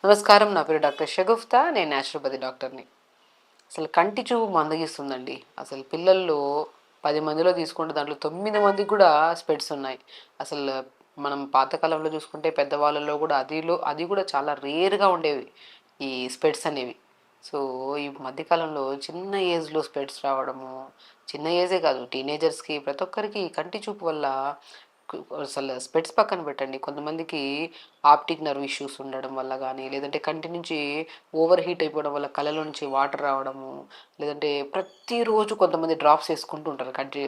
నమస్కారం. నా పేరు డాక్టర్ షగుఫ్తా. నేను న్యాచురోపతి డాక్టర్ని. అసలు కంటి చూపు మందగిస్తుందండి. అసలు పిల్లల్లో 10 మందిలో తీసుకుంటే దాంట్లో 9 మందికి కూడా స్పెట్స్ ఉన్నాయి. అసలు మనం పాతకాలంలో చూసుకుంటే పెద్దవాళ్ళలో కూడా అది కూడా చాలా రేర్‌గా ఉండేవి ఈ స్పెట్స్ అనేవి. సో, ఈ మధ్య కాలంలో చిన్న ఏజ్‌లో స్పెట్స్ రావడము, చిన్న ఏజే కాదు టీనేజర్స్‌కి ప్రతి ఒక్కరికి కంటి చూపు వల్ల అసలు స్పెట్స్ పక్కన పెట్టండి. కొంతమందికి ఆప్టిక్ నర్వ్ ఇష్యూస్ ఉండడం వల్ల గానీ, లేదంటే కంటి నుంచి ఓవర్ హీట్ అయిపోవడం వల్ల కళ్ళలో నుంచి వాటర్ రావడము, లేదంటే ప్రతిరోజు కొంతమంది డ్రాప్స్ ఏసుకుంటూ ఉంటారు. అంటే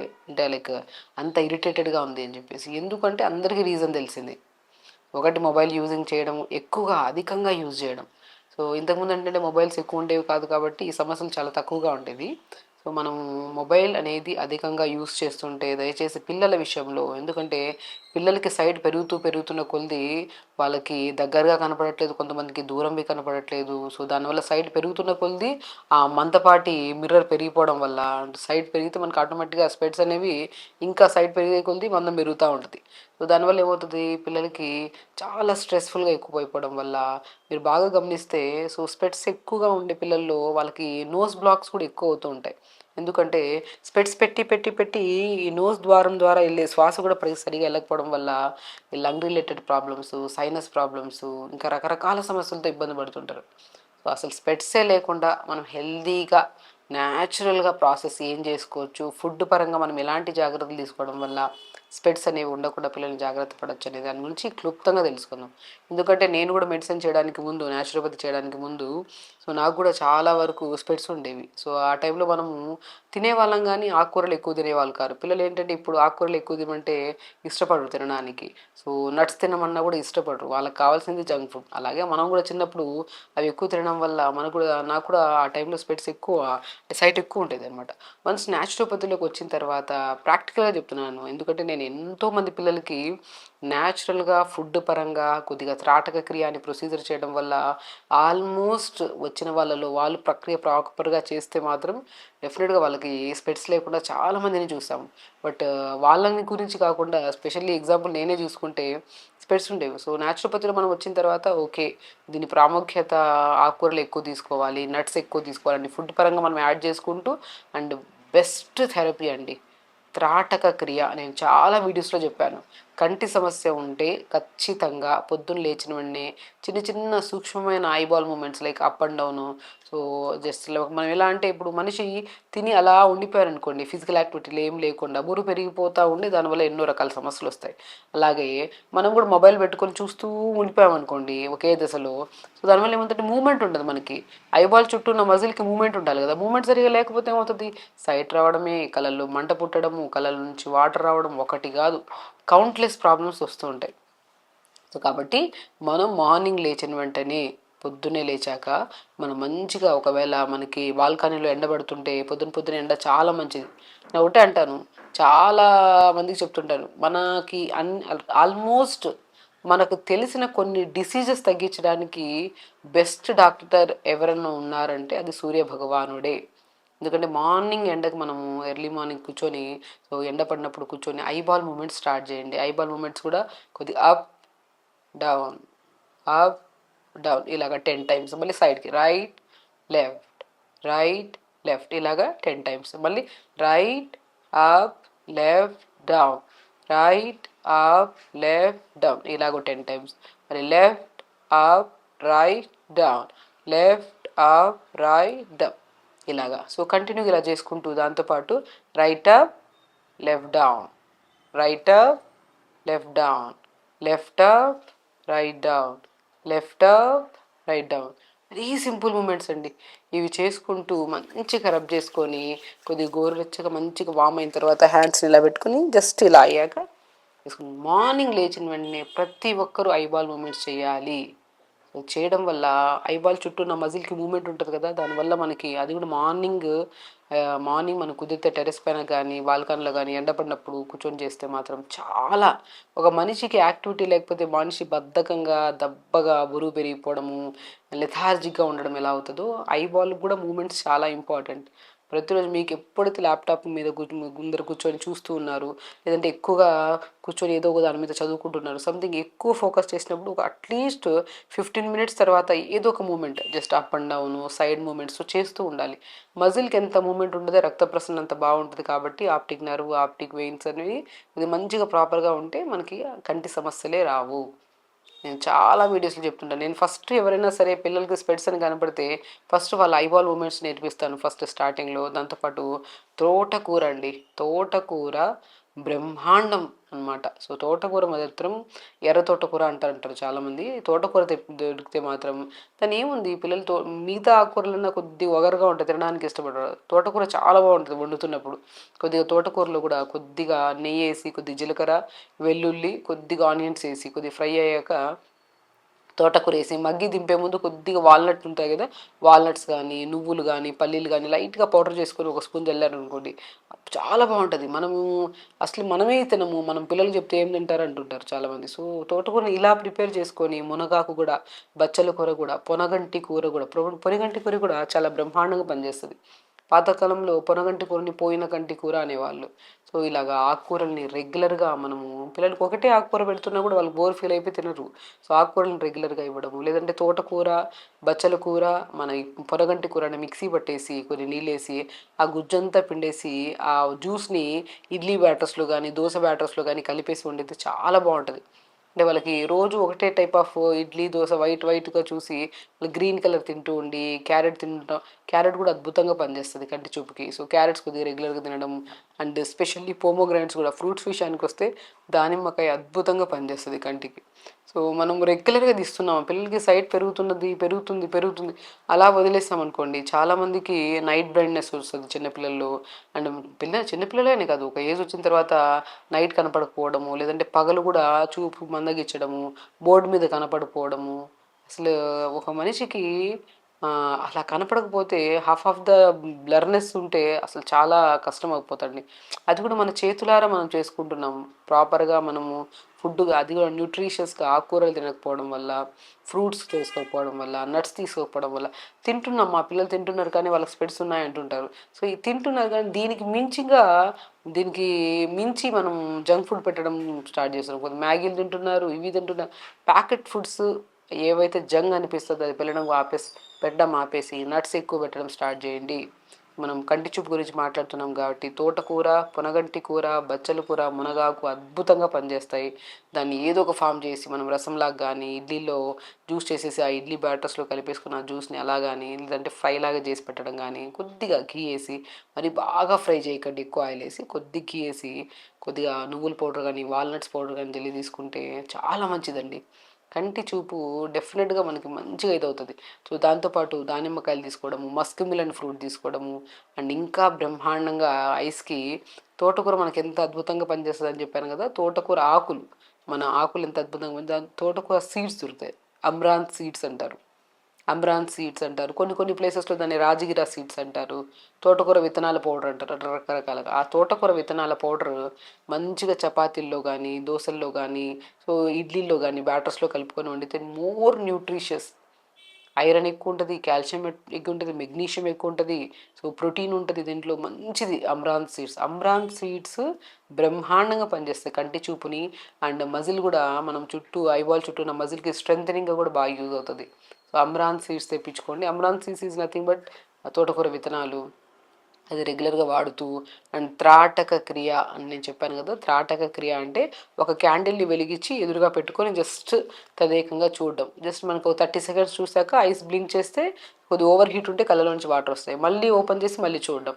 లైక్ అంత ఇరిటేటెడ్‌గా ఉంది అని చెప్పేసి. ఎందుకంటే అందరికీ రీజన్ తెలిసింది. ఒకటి మొబైల్ యూజింగ్ చేయడం, ఎక్కువగా అధికంగా యూజ్ చేయడం. సో, ఇంతకుముందు ఏంటంటే మొబైల్స్ ఎక్కువ ఉండేవి కాదు కాబట్టి ఈ సమస్యలు చాలా తక్కువగా ఉండేవి. సో, మనం మొబైల్ అనేది అధికంగా యూజ్ చేస్తుంటే దయచేసి పిల్లల విషయంలో, ఎందుకంటే పిల్లలకి సైట్ పెరుగుతున్న కొలది వాళ్ళకి దగ్గరగా కనపడట్లేదు, కొంతమందికి దూరంవి కనపడట్లేదు. సో, దానివల్ల సైట్ పెరుగుతున్న కొలది ఆ మందపాటి మిర్రర్ పెరిగిపోవడం వల్ల సైట్ పెరిగితే మనకు ఆటోమేటిక్‌గా స్పెట్స్ అనేవి ఇంకా సైట్ పెరిగే కొలది మందం పెరుగుతా ఉంటది. సో, దానివల్ల ఏమవుతది పిల్లలకి చాలా స్ట్రెస్‌ఫుల్‌గా ఎక్కువైపోవడం వల్ల మీరు బాగా గమనిస్తే సో, స్పెట్స్ ఎక్కువగా ఉండే పిల్లల్లో వాళ్ళకి నోస్ బ్లాక్స్ కూడా ఎక్కువ అవుతూ ఉంటాయి. ఎందుకంటే స్పెట్స్ పెట్టి ఈ నోస్ ద్వారం ద్వారా ఎళ్ళే శ్వాస కూడా సరిగ్గా ఎళ్ళకపోవడం వల్ల ఈ lung related problems, sinus problems ఇంకా రకరకాల సమస్యలతో ఇబ్బంది పడుతుంటారు. సో, అసలు స్పెట్సే లేకుండా మనం హెల్తీగా, న్యాచురల్‌గా ప్రాసెస్ ఏం చేసుకోవచ్చు, ఫుడ్ పరంగా మనం ఎలాంటి జాగ్రత్తలు తీసుకోవడం వల్ల స్పెట్స్ అనేవి ఉండకుండా పిల్లల్ని జాగ్రత్త పడొచ్చు అనే దాని గురించి క్లుప్తంగా తెలుసుకుందాం. ఎందుకంటే నేను కూడా మెడిసిన్ చేయడానికి ముందు, న్యాచురోపతి చేయడానికి ముందు సో, నాకు కూడా చాలా వరకు స్పెట్స్ ఉండేవి. సో, ఆ టైంలో మనము తినేవాళ్ళం గానీ ఆకుకూరలు ఎక్కువ తినేవాళ్ళు కాదు. పిల్లలేంటంటే ఇప్పుడు ఆకుకూరలు ఎక్కువ తినమంటే ఇష్టపడరు తినడానికి. సో, నట్స్ తినమన్నా కూడా ఇష్టపడరు. వాళ్ళకి కావాల్సింది జంక్ ఫుడ్. అలాగే మనం కూడా చిన్నప్పుడు అవి ఎక్కువ తినడం వల్ల నాకు కూడా ఆ టైంలో స్పెట్స్ ఎక్కువ సైట్ ఎక్కువ ఉండేదనమాట. వన్స్ న్యాచురోపతిలోకి వచ్చిన తర్వాత ప్రాక్టికల్‌గా చెప్తున్నాను. ఎందుకంటే నేను ఎంతోమంది పిల్లలకి న్యాచురల్‌గా ఫుడ్ పరంగా కొద్దిగా త్రాటక క్రియ అని ప్రొసీజర్ చేయడం వల్ల ఆల్మోస్ట్ వచ్చిన వాళ్ళలో వాళ్ళు ప్రక్రియ ప్రాపర్‌గా చేస్తే మాత్రం డెఫినిట్‌గా వాళ్ళకి స్పెట్స్ లేకుండా చాలా మందిని చూసాము. బట్ వాళ్ళని గురించి కాకుండా స్పెషల్లీ ఎగ్జాంపుల్ నేనే చూసుకుంటే స్పెట్స్ ఉండేవి. సో, న్యాచురోపతిలో మనం వచ్చిన తర్వాత ఓకే. దీని ప్రాముఖ్యత ఆకుకూరలు ఎక్కువ తీసుకోవాలి, నట్స్ ఎక్కువ తీసుకోవాలని ఫుడ్ పరంగా మనం యాడ్ చేసుకుంటూ అండ్ బెస్ట్ థెరపీ అండి. త్రాటక క్రియ. నేను చాలా వీడియోస్‌లో చెప్పాను. కంటి సమస్య ఉంటే ఖచ్చితంగా పొద్దున్న లేచిన వెంటనే చిన్న చిన్న సూక్ష్మమైన eyeball movements like up and down. So, just మనం ఎలా అంటే ఇప్పుడు మనిషి తిని అలా ఉండిపోయారనుకోండి ఫిజికల్ యాక్టివిటీలు ఏం లేకుండా బరువు పెరిగిపోతా ఉండి దానివల్ల ఎన్నో రకాల సమస్యలొస్తాయి. అలాగే మనం కూడా మొబైల్ పెట్టుకొని చూస్తూ ఉండిపోయామనుకోండి ఒకే దశలో. సో, దానివల్ల ఏమవుతదంటే మూవ్‌మెంట్ ఉండదు మనకి. ఐబాల్ చుట్టూ ఉన్న మజిల్‌కి మూవ్‌మెంట్ ఉండాలి కదా! మూవ్‌మెంట్ సరిగ్గా లేకపోతే ఏమవుతది? సైట్ రావడమే, కళ్ళల్లో మంట పుట్టడము, కళ్ళ నుంచి వాటర్ రావడం ఒకటి కాదు. కౌంట్‌లెస్ ప్రాబ్లమ్స్ వస్తూ ఉంటాయి. సో, కాబట్టి మనం మార్నింగ్ లేచిన వెంటనే పొద్దున్నే లేచాక మనం మంచిగా ఒకవేళ మనకి బాల్కనీలో ఎండ పడుతుంటే పొద్దున ఎండ చాలా మంచిది. నేను ఒకటే అంటాను. చాలా మందికి చెప్తుంటాను. మనకి ఆల్మోస్ట్ మనకు తెలిసిన కొన్ని డిసీజెస్ తగ్గించడానికి బెస్ట్ డాక్టర్ ఎవరైనా ఉన్నారంటే అది సూర్య భగవానుడే. ఎందుకంటే మార్నింగ్ ఎండకి మనము ఎర్లీ మార్నింగ్ కూర్చొని సో, ఎండ పడినప్పుడు కూర్చొని ఐబాల్ మూవ్‌మెంట్స్ స్టార్ట్ చేయండి. ఐబాల్ మూవ్‌మెంట్స్ కూడా కొద్దిగా అప్, డౌన్, అప్, డౌన్ ఇలాగ 10 టైమ్స్. మళ్ళీ సైడ్‌కి రైట్, లెఫ్ట్, రైట్, లెఫ్ట్ ఇలాగా 10 టైమ్స్. మళ్ళీ right, up, left, down, right, up, left, down ఇలాగ 10 టైమ్స్. మరి left, up, right, down, left, up, right, down ఇలాగా. సో, కంటిన్యూగా ఇలా చేసుకుంటూ దాంతోపాటు right up, left down, right up, left down, left up, right down, left up, right down. Very simple movements అండి. ఇవి చేసుకుంటూ మంచిగా రబ్ చేసుకొని కొద్దిగా గోరువెచ్చగా మంచిగా వార్మ్ అయిన తర్వాత హ్యాండ్స్ని ఇలా పెట్టుకొని జస్ట్ ఇలా అయ్యాక వేసుకుని మార్నింగ్ లేచిన వెంటనే ప్రతి ఒక్కరూ ఐబాల్ మూమెంట్స్ చేయాలి. సో, చేయడం వల్ల ఐబాల్ చుట్టూ ఉన్న మజిల్‌కి మూవ్‌మెంట్ ఉంటది కదా! దానివల్ల మనకి అది కూడా మార్నింగ్ మనకు కుదిరితే టెర్రస్ పైన గానీ, బాల్కనీలో గానీ ఎండ పడినప్పుడు కూర్చొని చేస్తే మాత్రం చాలా ఒక మనిషికి యాక్టివిటీ లేకపోతే మనిషి బద్ధకంగా, దబ్బగా, బరువు పెరిగిపోవడము, లెథార్జిక్‌గా ఉండడం ఎలా అవుతదో ఐబాల్‌కి కూడా మూవ్‌మెంట్స్ చాలా ఇంపార్టెంట్. ప్రతిరోజు మీకు ఎప్పుడైతే ల్యాప్టాప్ మీద ముందర కూర్చొని చూస్తూ ఉన్నారు, లేదంటే ఎక్కువగా కూర్చొని ఏదో ఒక దాని మీద చదువుకుంటున్నారు, సంథింగ్ ఎక్కువ ఫోకస్ చేసినప్పుడు ఒక అట్లీస్ట్ 15 మినిట్స్ తర్వాత ఏదో ఒక moment just up and down side movements చేస్తూ ఉండాలి. మజిల్కి ఎంత మూమెంట్ ఉంటుందో రక్త ప్రసరణ అంత బాగుంటుంది. కాబట్టి ఆప్టిక్ నర్వ్, ఆప్టిక్ వెయిన్స్ అనేవి ఇది మంచిగా ప్రాపర్గా ఉంటే మనకి కంటి సమస్యలే రావు. నేను చాలా వీడియోస్లో చెప్తుంటాను. నేను ఫస్ట్ ఎవరైనా సరే పిల్లలకి స్పెట్స్ అని కనపడితే ఫస్ట్ వాళ్ళ ఐబాల్ మూమెంట్స్ నేర్పిస్తాను ఫస్ట్ స్టార్టింగ్లో. దాంతోపాటు తోటకూర అండి, తోటకూర బ్రహ్మాండం అనమాట. సో తోటకూర మాత్రం ఎర్ర తోటకూర అంటారు చాలామంది. తోటకూర దొరికితే మాత్రం దాని ఏముంది, పిల్లలతో మిగతా ఆకుకూరలన్నా కొద్దిగా ఒగరుగా ఉంటుంది, తినడానికి ఇష్టపడరు. తోటకూర చాలా బాగుంటుంది వండుతున్నప్పుడు. కొద్దిగా తోటకూరలో కూడా కొద్దిగా నెయ్యి వేసి, కొద్దిగా జీలకర్ర, వెల్లుల్లి, కొద్దిగా ఆనియన్స్ వేసి కొద్దిగా ఫ్రై అయ్యాక తోటకూర వేసి మగ్గి దింపే ముందు కొద్దిగా వాల్నట్ ఉంటాయి కదా, వాల్నట్స్ కానీ నువ్వులు కానీ పల్లీలు కానీ లైట్గా పౌడర్ చేసుకొని ఒక స్పూన్ చల్లారు అనుకోండి, చాలా బాగుంటుంది. అసలు మనమే తినము, మనం పిల్లలు చెప్తే ఏం తింటారు అంటుంటారు చాలామంది. సో తోటకూరని ఇలా ప్రిపేర్ చేసుకొని, మునగాకు కూడా, బచ్చల కూర కూడా, పొనగంటి కూర కూడా, పొనగంటి కూర కూడా చాలా బ్రహ్మాండంగా పనిచేస్తుంది. పాతకాలంలో పొనగంటి కూరని పోయిన కంటి కూర అనేవాళ్ళు. సో ఇలాగా ఆకుకూరల్ని రెగ్యులర్గా మనము పిల్లలకి ఒకటే ఆకుకూర పెడుతున్నా కూడా వాళ్ళు బోర్ ఫీల్ అయిపోయి తినరు. సో ఆకుకూరలను రెగ్యులర్గా ఇవ్వడము, లేదంటే తోటకూర, బచ్చల కూర, మన ఈ పొనగంటి కూరని మిక్సీ పట్టేసి కొన్ని నీళ్ళేసి ఆ గుజ్జంతా పిండేసి ఆ జ్యూస్ని ఇడ్లీ బ్యాటర్స్లో కానీ దోశ బ్యాటర్స్లో కానీ కలిపేసి వండితే చాలా బాగుంటుంది. అంటే వాళ్ళకి రోజు ఒకటే టైప్ ఆఫ్ ఇడ్లీ దోశ వైట్గా చూసి వాళ్ళు గ్రీన్ కలర్ తింటూ ఉండి క్యారెట్ తింటాం. క్యారెట్ కూడా అద్భుతంగా పనిచేస్తుంది కంటి చూపుకి. సో క్యారెట్స్ కొద్దిగా రెగ్యులర్గా తినడం, అండ్ ఎస్పెషల్లీ పోమోగ్రానైట్స్ కూడా, ఫ్రూట్స్ విషయానికి వస్తే దానిమ్మకాయ అద్భుతంగా పనిచేస్తుంది కంటికి. సో మనం రెగ్యులర్గా తీస్తున్నాం, పిల్లలకి సైట్ పెరుగుతుంది అలా వదిలేస్తామనుకోండి, చాలామందికి నైట్ బ్లైండ్నెస్ వస్తుంది చిన్నపిల్లల్లో. అండ్ చిన్నపిల్లలనే కాదు, ఒక ఏజ్ వచ్చిన తర్వాత నైట్ కనపడకపోవడము, లేదంటే పగలు కూడా చూపు మందగించడము, బోర్డు మీద కనపడకపోవడము. అసలు ఒక మనిషికి అలా కనపడకపోతే హాఫ్ ఆఫ్ ద బ్లర్నెస్ ఉంటే అసలు చాలా కష్టం అయిపోతుంది. అది కూడా మన చేతులారా మనం చేసుకుంటున్నాం ప్రాపర్గా. మనము అది కూడా న్యూట్రిషియస్గా ఆకుకూరలు తినకపోవడం వల్ల, ఫ్రూట్స్ తీసుకోకపోవడం వల్ల, నట్స్ తీసుకోకపోవడం వల్ల తింటున్నాం. మా పిల్లలు తింటున్నారు కానీ వాళ్ళకి స్పెట్స్ ఉన్నాయి అంటుంటారు. సో ఇది తింటున్నారు కానీ దీనికి మించి మనం జంక్ ఫుడ్ పెట్టడం స్టార్ట్ చేస్తున్నాం. కొంత మ్యాగీలు తింటున్నారు, ఇవి తింటున్నారు. ప్యాకెట్ ఫుడ్స్ ఏవైతే జంక్ అనిపిస్తుందో అది పెట్టడం ఆపేసి నట్స్ ఎక్కువ పెట్టడం స్టార్ట్ చేయండి. మనం కంటి చూపు గురించి మాట్లాడుతున్నాం కాబట్టి తోటకూర, పొనగంటి కూర, బచ్చల కూర, మునగాకు అద్భుతంగా పనిచేస్తాయి. దాన్ని ఏదో ఒక ఫామ్ చేసి మనం రసంలాగా కానీ, ఇడ్లీలో జ్యూస్ చేసేసి ఆ ఇడ్లీ బ్యాటర్స్లో కలిపేసుకున్న ఆ జ్యూస్ని అలా కానీ, లేదంటే ఫ్రై లాగా చేసి పెట్టడం కానీ, కొద్దిగా ఘీ వేసి, మరి బాగా ఫ్రై చేయకండి, ఎక్కువ ఆయిల్ వేసి కొద్దిగా ఘీ వేసి, కొద్దిగా నువ్వుల పౌడర్ కానీ వాల్నట్స్ పౌడర్ కానీ జల్లి తీసుకుంటే చాలా మంచిదండి. కంటి చూపు డెఫినెట్గా మనకి మంచిగా ఇదవుతుంది. సో దాంతోపాటు దానిమ్మకాయలు తీసుకోవడము, మస్క్ మిలన్ ఫ్రూట్ తీసుకోవడము, అండ్ ఇంకా బ్రహ్మాండంగా ఐస్కి తోటకూర మనకి ఎంత అద్భుతంగా పనిచేస్తుంది అని చెప్పాను కదా. తోటకూర ఆకులు, మన ఆకులు ఎంత అద్భుతంగా తోటకూర సీడ్స్ దొరుకుతాయి, అమ్రాన్ సీడ్స్ అంటారు. కొన్ని ప్లేసెస్లో దాన్ని రాజగిరా సీడ్స్ అంటారు. తోటకూర విత్తనాల పౌడర్ అంటారు, రకరకాలుగా. ఆ తోటకూర విత్తనాల పౌడర్ మంచిగా చపాతీల్లో కానీ, దోశల్లో కానీ, సో ఇడ్లీల్లో కానీ బ్యాటర్స్లో కలుపుకొని వండితే మోర్ న్యూట్రిషియస్. ఐరన్ ఎక్కువ ఉంటుంది, కాల్షియం ఎక్కువ ఉంటుంది, మెగ్నీషియం ఎక్కువ ఉంటుంది, సో ప్రోటీన్ ఉంటుంది దీంట్లో, మంచిది అమ్రాన్ సీడ్స్ బ్రహ్మాండంగా పనిచేస్తాయి కంటి చూపుని. అండ్ మజిల్ కూడా మనం ఐబాల్ చుట్టూ ఉన్న మజిల్కి స్ట్రెంథనింగ్గా కూడా బాగా యూజ్ అవుతుంది. సో అమ్రాన్ సీడ్స్ తెప్పించుకోండి. Amaranth seeds is nothing but తోటకూర విత్తనాలు, అది రెగ్యులర్గా వాడుతూ. అండ్ త్రాటక క్రియ అని నేను చెప్పాను కదా, త్రాటక క్రియ అంటే ఒక క్యాండిల్ని వెలిగించి ఎదురుగా పెట్టుకొని జస్ట్ తదేకంగా చూడడం. జస్ట్ మనకు 30 సెకండ్స్ చూసాక ఐస్ బ్లింక్ చేస్తే కొద్దిగా ఓవర్ హీట్ ఉంటే కళ్ళలోంచి వాటర్ వస్తాయి, మళ్ళీ ఓపెన్ చేసి మళ్ళీ చూడడం.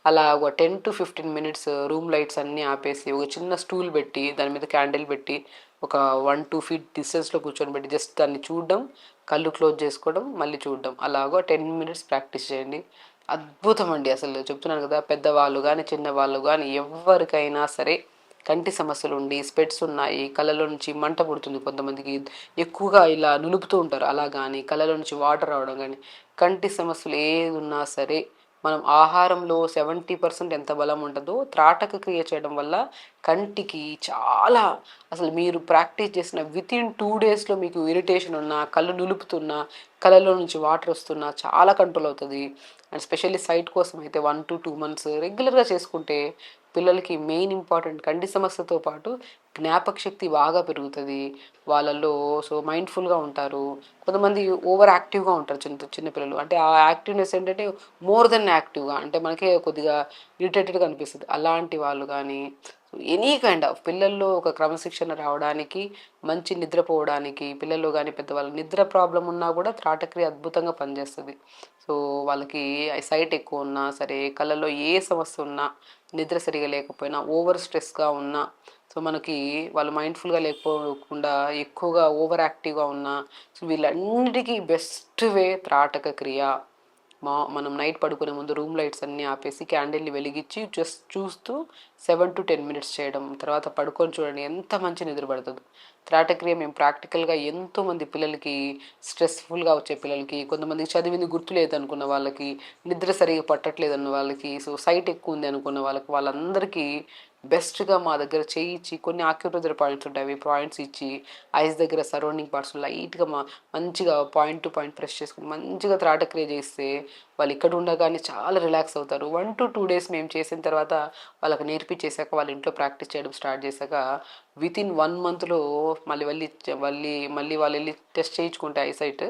అలా ఒక 10 to 15 minutes రూమ్ లైట్స్ అన్నీ ఆపేసి ఒక చిన్న స్టూల్ పెట్టి దాని మీద క్యాండిల్ పెట్టి ఒక 1-2 feet డిస్టెన్స్లో కూర్చొని పెట్టి జస్ట్ దాన్ని చూడడం, కళ్ళు క్లోజ్ చేసుకోవడం, మళ్ళీ చూడడం. అలాగో 10 minutes ప్రాక్టీస్ చేయండి. అద్భుతం అండి. అసలు చెప్తున్నాను కదా, పెద్దవాళ్ళు కానీ చిన్నవాళ్ళు కానీ ఎవరికైనా సరే కంటి సమస్యలు ఉండి, స్పెట్స్ ఉన్నాయి, కళ్ళలో నుంచి మంట పుడుతుంది, కొంతమందికి ఎక్కువగా ఇలా నులుపుతూ ఉంటారు, అలా కానీ కళ్ళలో నుంచి వాటర్ రావడం కానీ, కంటి సమస్యలు ఏది ఉన్నా సరే మనం ఆహారంలో 70% ఎంత బలం ఉంటుందో త్రాటక క్రియ చేయడం వల్ల కంటికి చాలా, అసలు మీరు ప్రాక్టీస్ చేసిన వితిన్ 2 daysలో మీకు ఇరిటేషన్ ఉన్నా, కళ్ళు నులుపుతున్నా, కళ్ళలో నుంచి వాటర్ వస్తున్నా చాలా కంట్రోల్ అవుతుంది. అండ్ స్పెషల్లీ సైట్ కోసం అయితే 1 to 2 months రెగ్యులర్గా చేసుకుంటే పిల్లలకి మెయిన్ ఇంపార్టెంట్ కంటి సమస్యతో పాటు జ్ఞాపక శక్తి బాగా పెరుగుతుంది వాళ్ళల్లో. సో మైండ్ఫుల్గా ఉంటారు. కొంతమంది ఓవర్ యాక్టివ్గా ఉంటారు చిన్నపిల్లలు. అంటే ఆ యాక్టివ్నెస్ ఏంటంటే మోర్ దెన్ యాక్టివ్గా, అంటే మనకే కొద్దిగా ఇరిటేటెడ్గా అనిపిస్తుంది. అలాంటి వాళ్ళు కానీ ఎనీ కైండ్ ఆఫ్ పిల్లల్లో ఒక క్రమశిక్షణ రావడానికి, మంచి నిద్రపోవడానికి, పిల్లల్లో కానీ పెద్దవాళ్ళు నిద్ర ప్రాబ్లం ఉన్నా కూడా త్రాటక్రియ అద్భుతంగా పనిచేస్తుంది. సో వాళ్ళకి సైట్ ఎక్కువ ఉన్నా సరే, కళ్ళల్లో ఏ సమస్య ఉన్నా, నిద్ర సరిగా లేకపోయినా, ఓవర్ స్ట్రెస్గా ఉన్నా, సో మనకి వాళ్ళు మైండ్ఫుల్గా లేకపోకుండా ఎక్కువగా ఓవర్ యాక్టివ్గా ఉన్నా, సో వీళ్ళన్నిటికీ బెస్ట్ వే త్రాటక క్రియ. మనం నైట్ పడుకునే ముందు రూమ్ లైట్స్ అన్నీ ఆపేసి క్యాండిల్ని వెలిగించి జస్ట్ చూస్తూ 7 to 10 minutes చేయడం, తర్వాత పడుకొని చూడండి ఎంత మంచి నిద్ర పడుతుందో. త్రాటక్రియ మేము ప్రాక్టికల్గా ఎంతోమంది పిల్లలకి, స్ట్రెస్ఫుల్గా వచ్చే పిల్లలకి, కొంతమందికి చదివింది గుర్తులేదు అనుకున్న వాళ్ళకి, నిద్ర సరిగా పట్టట్లేదు అన్న వాళ్ళకి, సో సైట్ ఎక్కువ ఉంది అనుకున్న వాళ్ళకి, వాళ్ళందరికీ బెస్ట్గా మా దగ్గర చేయించి కొన్ని ఆక్యుప్రెషర్ పాయింట్స్ ఉంటాయి, అవి పాయింట్స్ ఇచ్చి ఐస్ దగ్గర సరౌండింగ్ పార్ట్స్ లైట్గా మంచిగా పాయింట్ టు పాయింట్ ప్రెస్ చేసుకుని మంచిగా త్రాటక్రియ చేస్తే వాళ్ళు ఇక్కడ ఉండగానే చాలా రిలాక్స్ అవుతారు. 1 to 2 days మేము చేసిన తర్వాత వాళ్ళకి నేర్పించేశాక, వాళ్ళ ఇంట్లో ప్రాక్టీస్ చేయడం స్టార్ట్ చేశాక వితిన్ 1 monthలో మళ్ళీ వాళ్ళు వెళ్ళి టెస్ట్ చేయించుకుంటే ఐసైట్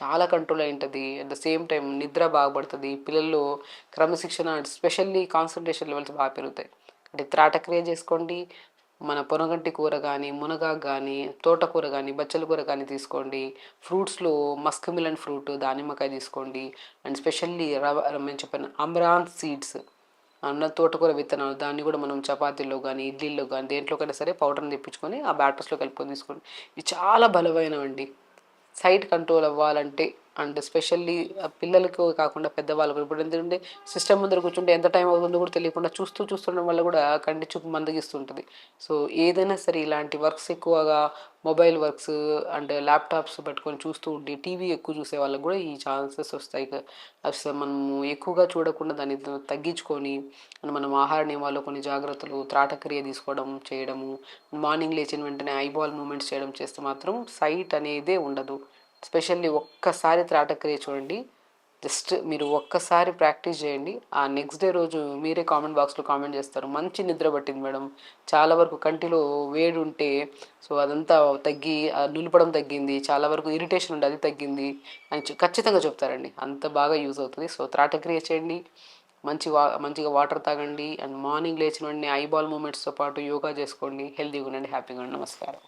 చాలా కంట్రోల్ అయి ఉంటుంది. అట్ ద సేమ్ టైం నిద్ర బాగుపడుతుంది, పిల్లల్లో క్రమశిక్షణ స్పెషల్లీ కాన్సన్ట్రేషన్ లెవెల్స్ బాగా పెరుగుతాయి. అంటే త్రాటక్రియ చేసుకోండి, మన పొనగంటి కూర కానీ, మునగాకు కానీ, తోటకూర కానీ, బచ్చల కూర కానీ తీసుకోండి. ఫ్రూట్స్లో మస్క్ మిలన్ ఫ్రూట్, దానిమ్మకాయ తీసుకోండి. అండ్ స్పెషల్లీ నేను చెప్పాను అమరాంత్ సీడ్స్ అన్న తోటకూర విత్తనాలు, దాన్ని కూడా మనం చపాతీల్లో కానీ, ఇడ్లీల్లో కానీ, దేంట్లోకైనా సరే పౌడర్ని తెప్పించుకొని ఆ బ్యాటర్స్లో కలుపుకొని తీసుకోండి. ఇవి చాలా బలమైనవండి సైట్ కంట్రోల్ అవ్వాలంటే. అండ్ స్పెషల్లీ పిల్లలకు కాకుండా పెద్దవాళ్ళకు ఇప్పుడు ఎందుకంటే సిస్టమ్ ముందర కూర్చుంటే ఎంత టైం అవుతుందో కూడా తెలియకుండా చూస్తుండడం వల్ల కూడా కంటి చూపు మందగిస్తుంటుంది. సో ఏదైనా సరే ఇలాంటి వర్క్స్ ఎక్కువగా మొబైల్ వర్క్స్ అండ్ ల్యాప్టాప్స్ పెట్టుకొని చూస్తూ ఉండి టీవీ ఎక్కువ చూసే వాళ్ళకు కూడా ఈ ఛాన్సెస్ వస్తాయి. అసలు మనము ఎక్కువగా చూడకుండా దాన్ని తగ్గించుకొని మనం ఆహార నియమాల్లో కొన్ని జాగ్రత్తలు, త్రాటక్రియ తీసుకోవడం చేయడము, మార్నింగ్ లేచిన వెంటనే ఐబాల్ మూమెంట్స్ చేయడం చేస్తే మాత్రం సైట్ అనేదే ఉండదు. స్పెషల్లీ ఒక్కసారి త్రాటక్రియ చూడండి, జస్ట్ మీరు ఒక్కసారి ప్రాక్టీస్ చేయండి, ఆ నెక్స్ట్ డే రోజు మీరే కామెంట్ బాక్స్లో కామెంట్ చేస్తారు మంచి నిద్ర పట్టింది మేడం, చాలా వరకు కంటిలో వేడి ఉంటే సో అదంతా తగ్గి నులపడం తగ్గింది, చాలా వరకు ఇరిటేషన్ ఉండే అది తగ్గింది అని ఖచ్చితంగా చెప్తారండి. అంత బాగా యూజ్ అవుతుంది. సో త్రాటక్రియ చేయండి, మంచిగా వాటర్ తాగండి, అండ్ మార్నింగ్ లేచిన వెంటనే ఐబాల్ మూమెంట్స్తో పాటు యోగా చేసుకోండి. హెల్తీగా ఉండండి, హ్యాపీగా ఉండండి. నమస్కారం.